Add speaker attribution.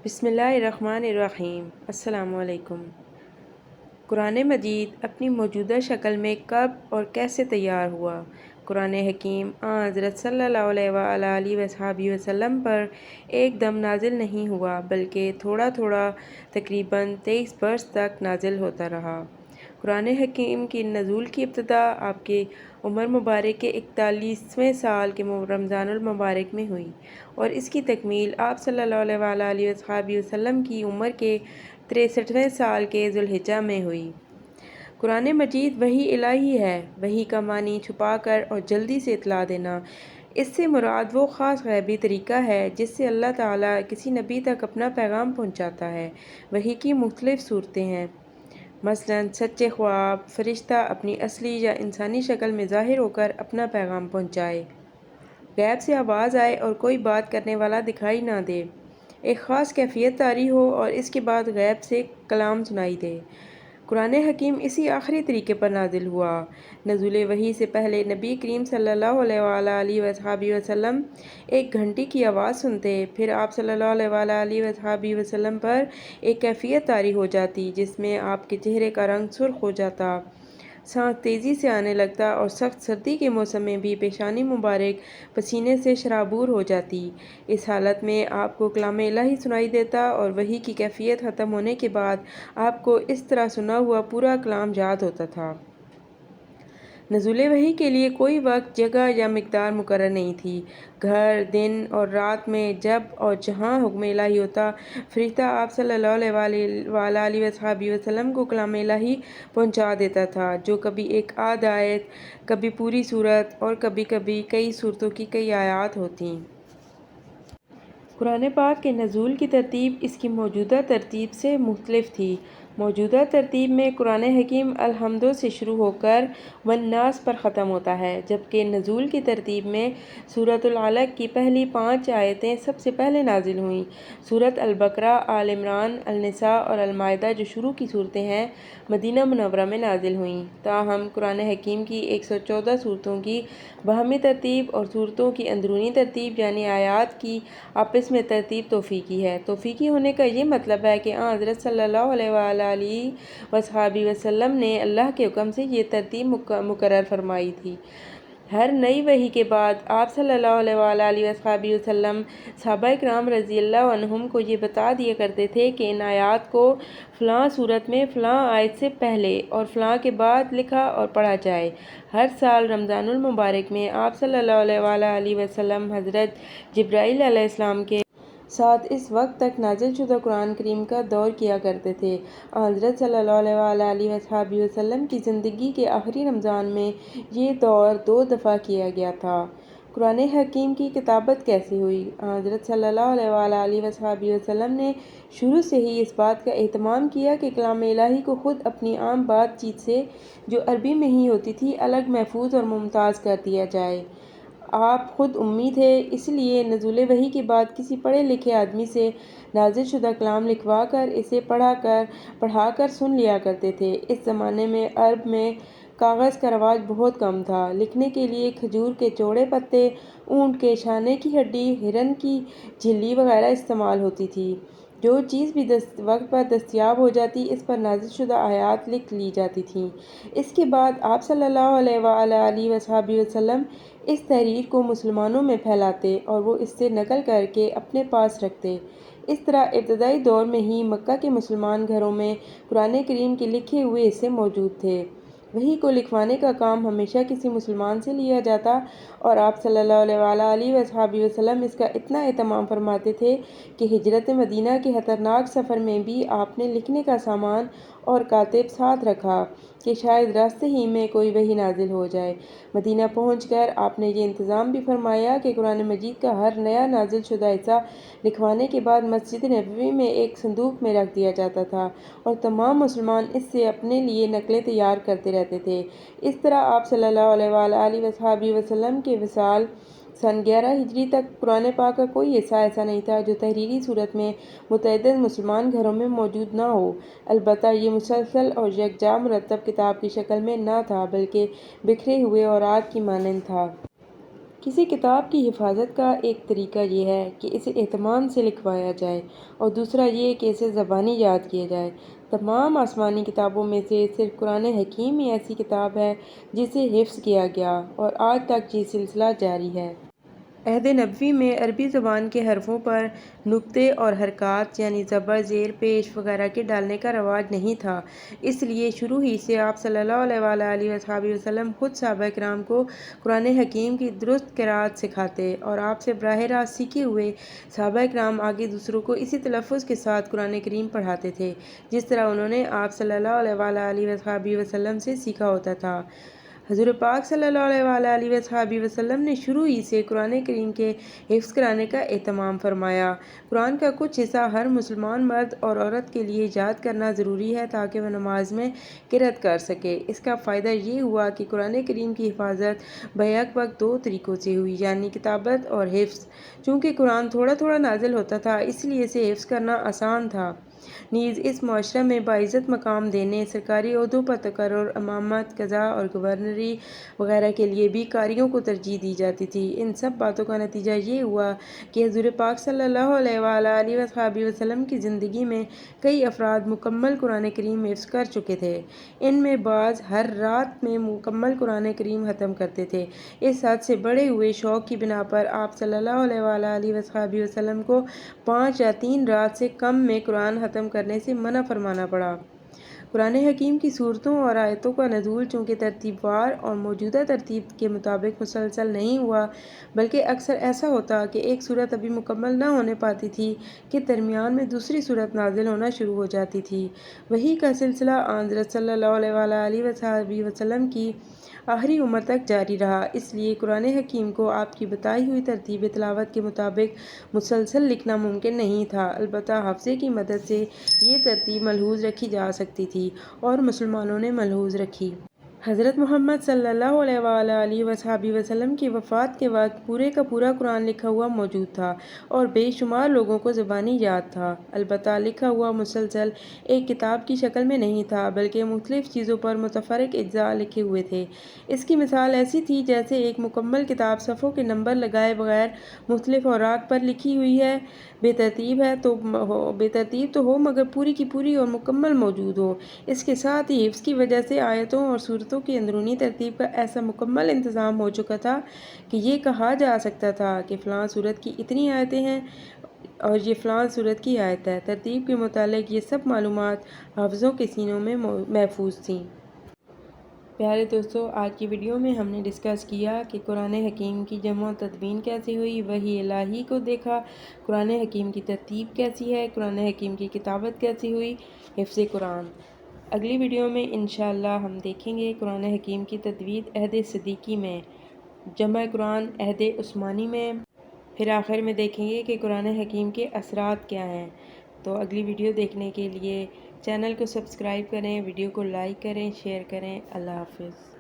Speaker 1: بسم اللہ الرحمن الرحیم۔ السلام علیکم۔ قرآن مجید اپنی موجودہ شکل میں کب اور کیسے تیار ہوا؟ قرآن حکیم حضرت صلی اللہ علیہ وآلہ وصحبہ وسلم پر ایک دم نازل نہیں ہوا بلکہ تھوڑا تھوڑا تقریباً 23 برس تک نازل ہوتا رہا۔ قرآن حکیم کی نزول کی ابتدا آپ کے عمر مبارک کے 41ویں سال کے رمضان المبارک میں ہوئی اور اس کی تکمیل آپ صلی اللہ علیہ وآلہ وصحبہ وسلم کی عمر کے 63ویں سال کے ذوالحجہ میں ہوئی۔ قرآن مجید وحی الہی ہے۔ وحی کا معنی چھپا کر اور جلدی سے اطلاع دینا۔ اس سے مراد وہ خاص غیبی طریقہ ہے جس سے اللہ تعالیٰ کسی نبی تک اپنا پیغام پہنچاتا ہے۔ وحی کی مختلف صورتیں ہیں، مثلاً سچے خواب، فرشتہ اپنی اصلی یا انسانی شکل میں ظاہر ہو کر اپنا پیغام پہنچائے، غیب سے آواز آئے اور کوئی بات کرنے والا دکھائی نہ دے، ایک خاص کیفیت طاری ہو اور اس کے بعد غیب سے کلام سنائی دے۔ قرآن حکیم اسی آخری طریقے پر نازل ہوا۔ نزول وحی سے پہلے نبی کریم صلی اللہ علیہ وآلہ وصحبہ وسلم ایک گھنٹی کی آواز سنتے، پھر آپ صلی اللہ علیہ وآلہ وصحبہ وسلم پر ایک کیفیت طاری ہو جاتی جس میں آپ کے چہرے کا رنگ سرخ ہو جاتا، سانس تیزی سے آنے لگتا اور سخت سردی کے موسم میں بھی پیشانی مبارک پسینے سے شرابور ہو جاتی۔ اس حالت میں آپ کو کلام الہی سنائی دیتا اور وحی کی کیفیت ختم ہونے کے بعد آپ کو اس طرح سنا ہوا پورا کلام یاد ہوتا تھا۔ نزول وحی کے لیے کوئی وقت، جگہ یا مقدار مقرر نہیں تھی۔ گھر، دن اور رات میں جب اور جہاں حکم الہی ہوتا، فرشتہ آپ صلی اللہ علیہ وآلہ وصحبہ وسلم کو کلام الہی پہنچا دیتا تھا، جو کبھی ایک آدھ آیت، کبھی پوری سورت اور کبھی کبھی کئی سورتوں کی کئی آیات ہوتیں۔ قرآن پاک کے نزول کی ترتیب اس کی موجودہ ترتیب سے مختلف تھی۔ موجودہ ترتیب میں قرآن حکیم الحمد سے شروع ہو کر والناس پر ختم ہوتا ہے، جبکہ نزول کی ترتیب میں سورۃ العلق کی پہلی 5 آیتیں سب سے پہلے نازل ہوئیں۔ سورۃ البقرہ، آل عمران، النساء اور المائدہ جو شروع کی صورتیں ہیں، مدینہ منورہ میں نازل ہوئیں۔ تاہم قرآن حکیم کی 114 صورتوں کی باہمی ترتیب اور صورتوں کی اندرونی ترتیب یعنی آیات کی آپس میں ترتیب توفیقی ہے۔ توفیقی ہونے کا یہ مطلب ہے کہ حضرت صلی اللہ علیہ وآلہ وصحبہ وسلم نے اللہ کے حکم سے یہ ترتیب مقرر فرمائی تھی۔ ہر نئی وحی کے بعد آپ صلی اللہ علیہ وآلہ وصحبہ وسلم صحابہ کرام رضی اللہ عنہم کو یہ بتا دیا کرتے تھے کہ ان آیات کو فلاں صورت میں فلاں آیت سے پہلے اور فلاں کے بعد لکھا اور پڑھا جائے۔ ہر سال رمضان المبارک میں آپ صلی اللہ علیہ وآلہ وسلم حضرت جبرائیل علیہ السلام کے ساتھ اس وقت تک نازل شدہ قرآن کریم کا دور کیا کرتے تھے۔ حضرت صلی اللہ علیہ وآلہ وصحبہ وسلم کی زندگی کے آخری رمضان میں یہ دور 2 دفعہ کیا گیا تھا۔ قرآن حکیم کی کتابت کیسے ہوئی؟ حضرت صلی اللہ علیہ وآلہ وصحبہ وسلم نے شروع سے ہی اس بات کا اہتمام کیا کہ کلام الہی کو خود اپنی عام بات چیت سے، جو عربی میں ہی ہوتی تھی، الگ محفوظ اور ممتاز کر دیا جائے۔ آپ خود امی تھے، اس لیے نزول وحی کے بعد کسی پڑھے لکھے آدمی سے نازل شدہ کلام لکھوا کر اسے پڑھا کر سن لیا کرتے تھے۔ اس زمانے میں عرب میں کاغذ کا رواج بہت کم تھا۔ لکھنے کے لیے کھجور کے چوڑے پتے، اونٹ کے شانے کی ہڈی، ہرن کی جھلی وغیرہ استعمال ہوتی تھی۔ جو چیز بھی وقت پر دستیاب ہو جاتی، اس پر نازل شدہ آیات لکھ لی جاتی تھیں۔ اس کے بعد آپ صلی اللہ علیہ وآلہ وصحبہ وسلم اس تحریر کو مسلمانوں میں پھیلاتے اور وہ اس سے نقل کر کے اپنے پاس رکھتے۔ اس طرح ابتدائی دور میں ہی مکہ کے مسلمان گھروں میں قرآن کریم کے لکھے ہوئے حصے موجود تھے۔ وحی کو لکھوانے کا کام ہمیشہ کسی مسلمان سے لیا جاتا اور آپ صلی اللہ علیہ وآلہ وصحبہ وسلم اس کا اتنا اہتمام فرماتے تھے کہ ہجرت مدینہ کے خطرناک سفر میں بھی آپ نے لکھنے کا سامان اور کاتب ساتھ رکھا کہ شاید راستے ہی میں کوئی وحی نازل ہو جائے۔ مدینہ پہنچ کر آپ نے یہ انتظام بھی فرمایا کہ قرآن مجید کا ہر نیا نازل شدہ حصہ لکھوانے کے بعد مسجد نبوی میں ایک صندوق میں رکھ دیا جاتا تھا اور تمام مسلمان اس سے اپنے لیے نقلیں تیار کرتے رہتے تھے۔ اس طرح آپ صلی اللہ علیہ وآلہ وصحبہ وسلم کے وصال سن 11 ہجری تک قرآن پاک کا کوئی حصہ ایسا نہیں تھا جو تحریری صورت میں متعدد مسلمان گھروں میں موجود نہ ہو۔ البتہ یہ مسلسل اور یکجا مرتب کتاب کی شکل میں نہ تھا بلکہ بکھرے ہوئے اوراق کی مانند تھا۔ کسی کتاب کی حفاظت کا ایک طریقہ یہ ہے کہ اسے اہتمام سے لکھوایا جائے اور دوسرا یہ کہ اسے زبانی یاد کیا جائے۔ تمام آسمانی کتابوں میں سے صرف قرآن حکیم ہی ایسی کتاب ہے جسے حفظ کیا گیا اور آج تک یہ سلسلہ جاری ہے۔ عہد نبوی میں عربی زبان کے حرفوں پر نقطے اور حرکات یعنی زبر، زیر پیش وغیرہ کے ڈالنے کا رواج نہیں تھا، اس لیے شروع ہی سے آپ صلی اللہ علیہ وآلہ وسلم خود صحابہ کرام کو قرآن حکیم کی درست قرأت سکھاتے اور آپ سے براہ راست سیکھے ہوئے صحابہ کرام آگے دوسروں کو اسی تلفظ کے ساتھ قرآن کریم پڑھاتے تھے جس طرح انہوں نے آپ صلی اللہ علیہ وآلہ وسلم سے سیکھا ہوتا تھا۔ حضور پاک صلی اللہ علیہ وآلہ وسلم نے شروع ہی سے قرآن کریم کے حفظ کرانے کا اہتمام فرمایا۔ قرآن کا کچھ حصہ ہر مسلمان مرد اور عورت کے لیے یاد کرنا ضروری ہے تاکہ وہ نماز میں قرأت کر سکے۔ اس کا فائدہ یہ ہوا کہ قرآن کریم کی حفاظت بیک وقت دو طریقوں سے ہوئی، یعنی کتابت اور حفظ۔ چونکہ قرآن تھوڑا تھوڑا نازل ہوتا تھا اس لیے اسے حفظ کرنا آسان تھا۔ نیز اس معاشرہ میں باعزت مقام دینے، سرکاری عہدوں پر تقرر، امامت، قضاء اور گورنری وغیرہ کے لیے بھی قاریوں کو ترجیح دی جاتی تھی۔ ان سب باتوں کا نتیجہ یہ ہوا کہ حضور پاک صلی اللہ علیہ وآلہ وسلم کی زندگی میں کئی افراد مکمل قرآن کریم حفظ کر چکے تھے۔ ان میں بعض ہر رات میں مکمل قرآن کریم ختم کرتے تھے۔ اس حد سے بڑھے ہوئے شوق کی بنا پر آپ صلی اللہ علیہ وآلہ وسلم کو 5 یا 3 رات سے کم میں قرآن ختم کرنے سے منع فرمانا پڑا۔ قرآن حکیم کی سورتوں اور آیتوں کا نزول چونکہ ترتیب وار اور موجودہ ترتیب کے مطابق مسلسل نہیں ہوا، بلکہ اکثر ایسا ہوتا کہ ایک سورت ابھی مکمل نہ ہونے پاتی تھی کہ درمیان میں دوسری سورت نازل ہونا شروع ہو جاتی تھی۔ وحی کا سلسلہ آن حضرت صلی اللہ علیہ وآلہ وسلم کی آخری عمر تک جاری رہا، اس لیے قرآن حکیم کو آپ کی بتائی ہوئی ترتیب تلاوت کے مطابق مسلسل لکھنا ممکن نہیں تھا، البتہ حافظے کی مدد سے یہ ترتیب ملحوظ رکھی جا سکتی تھی اور مسلمانوں نے ملحوظ رکھی۔ حضرت محمد صلی اللہ علیہ وآلہ وسلم کی وفات کے وقت پورے کا پورا قرآن لکھا ہوا موجود تھا اور بے شمار لوگوں کو زبانی یاد تھا، البتہ لکھا ہوا مسلسل ایک کتاب کی شکل میں نہیں تھا بلکہ مختلف چیزوں پر متفرق اجزاء لکھے ہوئے تھے۔ اس کی مثال ایسی تھی جیسے ایک مکمل کتاب صفحوں کے نمبر لگائے بغیر مختلف اوراق پر لکھی ہوئی ہے، بے ترتیب تو ہو مگر پوری کی پوری اور مکمل موجود ہو۔ اس کے ساتھ ہی حفظ کی وجہ سے آیتوں اور سورتوں کی اندرونی ترتیب کا ایسا مکمل انتظام ہو چکا تھا کہ یہ کہا جا سکتا تھا کہ فلاں سورت کی اتنی آیتیں ہیں اور یہ فلاں سورت کی آیت ہے۔ ترتیب کے متعلق یہ سب معلومات حافظوں کے سینوں میں محفوظ تھیں۔ پیارے دوستو، آج کی ویڈیو میں ہم نے ڈسکس کیا کہ قرآن حکیم کی جمع و تدوین کیسے ہوئی، وحی الہی کو دیکھا، قرآن حکیم کی ترتیب کیسی ہے، قرآن حکیم کی کتابت کیسی ہوئی، حفظ قرآن۔ اگلی ویڈیو میں انشاءاللہ ہم دیکھیں گے قرآن حکیم کی تجوید عہد صدیقی میں، جمع قرآن عہد عثمانی میں، پھر آخر میں دیکھیں گے کہ قرآن حکیم کے اثرات کیا ہیں۔ تو اگلی ویڈیو دیکھنے کے لیے چینل کو سبسکرائب کریں، ویڈیو کو لائک کریں، شیئر کریں۔ اللہ حافظ۔